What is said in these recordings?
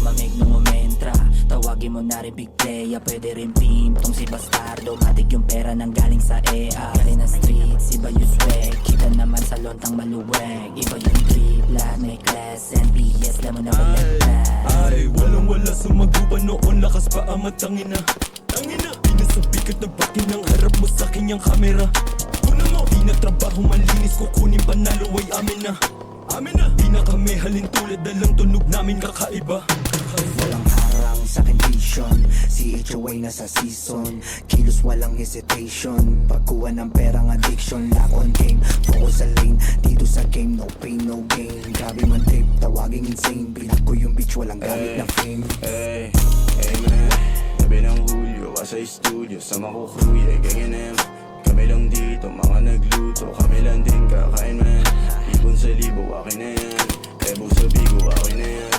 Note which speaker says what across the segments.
Speaker 1: lumamig nung umentra. Tawagin mo na rin big playa, pwede rin pimp tong si Bastardo. Matik yung pera nang galing sa EA. Galing na streets, iba yung swag. Kita naman sa lontang maluwag. Iba yung trip, lahat may class. NPS, lamang na balagtas.
Speaker 2: Ay, walang-wala sumaguban noon. Lakas pa amat, tangina. Di na sa bigat na bakin ang harap mo sa akin yung kamera. Una mo, di na trabaho malinis, kukunin panalo ay amin na. Di na kami halin tulad, dalang tunog namin kakaiba.
Speaker 3: Walang harang sa akin vision, si HOA na sa season. Kilos walang hesitation, pagkuha ng perang addiction. Lock on game, focus sa lane, dito sa game, no pain, no gain. Grabe man trip, tawaging insane. Binak ko yung bitch, walang gamit na fame.
Speaker 4: Hey man, gabi ng Hulyo, sa studio, sama ko crew, yeah, ganyan em. Kami lang dito, mga nagluto, kami lang din kakain man. Ibon sa libo, akin na yan. Ebo sa bigo, akin na yan.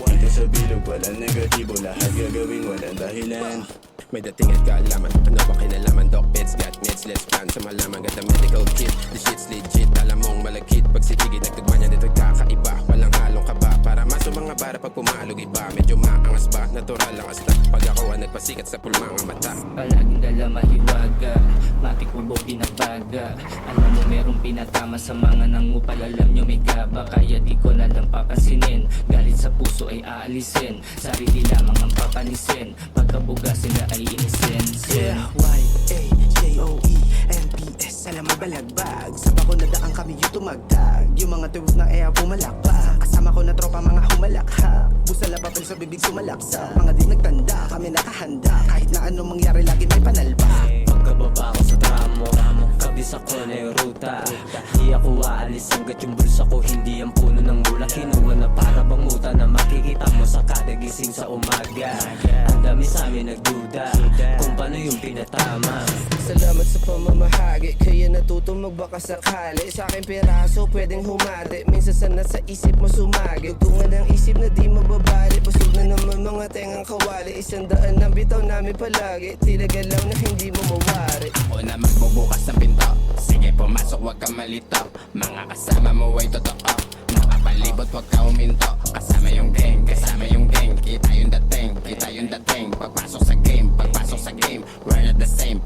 Speaker 4: Dito sa bilog, walang negatibo, lahat gagawin, walang dahilan.
Speaker 5: May dating at kaalaman, ano ba kinalaman? Doc beds, got meds, let's plan sa malaman. Got the medical kit, the shit's legit. Alam mong malagkit, pag sitigid nagtugma niya dito'y kakaiba. Walang halong kaba, para maso mga bara pag pumalog iba. Medyo maangas ba, natural lang asta. Pag ako ang nagpasikat sa pulmang mata.
Speaker 1: Palaging dala mahiwaga, matik mo binabaga. Alam mo merong pinatama sa mga nangupal. Alam nyo may gaba, kaya di ko na lang papansinin. Galit sa puso ay aalisin, sarili lamang ang papanisin. Pagkabuga sila ay inisin.
Speaker 3: Y-A-J-O-E NPS, alam mo balagbag. Sa bako na daan kami yung tumagtag. Yung mga tuwag na EA pumalakpak. Kasama ko na tropa mga humalakha. Busala papel sa bibig sumalaksa. Mga di nagtanda, kami nakahanda. Kahit na anong mangyari lagi may panalba.
Speaker 1: Pagkababa ko sa tramo, kabis ako na yung ruta. Di ako aalis hanggat yung bulsa ko hindi ang puno ng mula. Kinuha na para bang muta na makikita mo sa kada gising sa umaga. Ang dami sa amin nagduda kung paano yung pinatama.
Speaker 6: Salamat sa pamamahagi, kaya natuto magbaka sakali. Sa akin piraso pwedeng humati, minsan sana sa isip mo sumagi. Tungan ng isip na di mababali, busog na naman mga tengang kawali. 100 ang bitaw namin palagi, tila galaw na hindi mo mawari.
Speaker 5: Ako na magbubukas ng pinto, sige pumasok wag ka malito. Mga kasama mo ay totoo, nakapalibot wag ka uminto. Kasama yung gang, kita yung dating. Pagpasok sa game, we're not the same.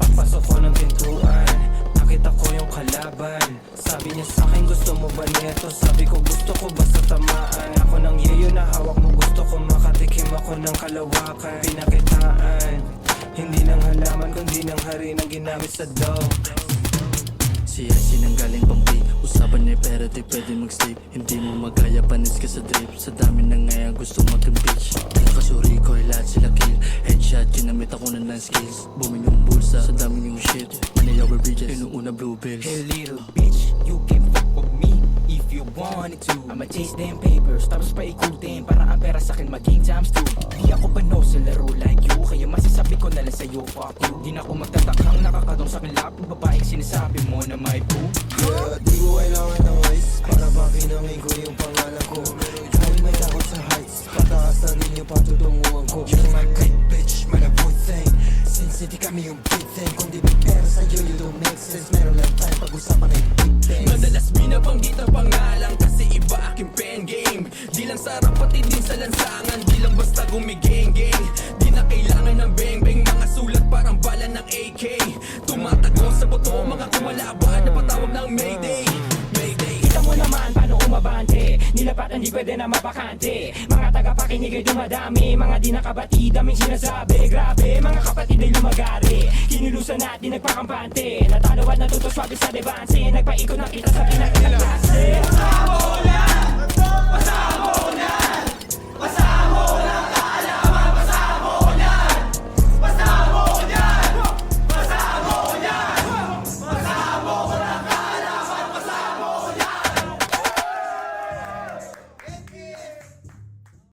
Speaker 1: Pagpasok ko ng pintuan, nakita ko yung kalaban. Sabi niya sa'kin gusto mo ba neto? Sabi ko gusto ko basta tamaan. Ako ng yeyo na hawak mo, gusto ko makatikim ako ng kalawakan. Pinakitaan, hindi ng halaman kundi ng hari na ginamit sa dough. Siya sinanggaling pampi, usapan niya pera di pwede mag-sleep. Hindi mo magaya, panis ka sa drip. Sa dami na ngaya gusto mag-bitch. Nakasuri ko ay lahat sila kill. Headshot, ginamit ako ng skills. Booming yung bulsa, sa dami yung shit. Money over bridges, inuuna blue bills.
Speaker 7: Hey little bitch, you can fuck with me if you wanted to. I'ma chase them papers, tapos paikutin para ang pera sa'kin maging times 2. Di ako pano sa laro like you, kaya masasabi ko na lang sa'yo fuck you. Di na ako magtatakang nakakatong sa'kin lapit babaeng sinasabi mo na may boo.
Speaker 6: Yeah, di ko kailangan ng ice para pakinangin ko yung pangalan ko. Dahil may takot sa heights, pataas na ninyo patutunguhan ko. You're my great bitch, man a good thing. Since hindi kami yung big thing, kung di may pera sa'yo you don't make sense. Meron lang tayo pag-usapan ay big things.
Speaker 2: Madalas binabanggit ang pangalan kasi iba aking pen game. Di lang sarap pati din sa lansangan, di lang basta gumigeng-geng. Di na kailangan ng beng-beng, mga sulat parang bala ng AK. Tumatagos sa buto, mga kumalaban na patawag ng Mayday.
Speaker 1: Kita mo naman paano umabante, nilapatan di pwede na mabakante. Mga tagapakinig ay dumadami, mga di nakabati daming sinasabi. Grabe, mga kapatid ay lumagari, kinilusan at di nagpakampante. Natalo at natuto swabe sa devanse, nagpaikot na kita sa pinakailang klase. Pasabo na!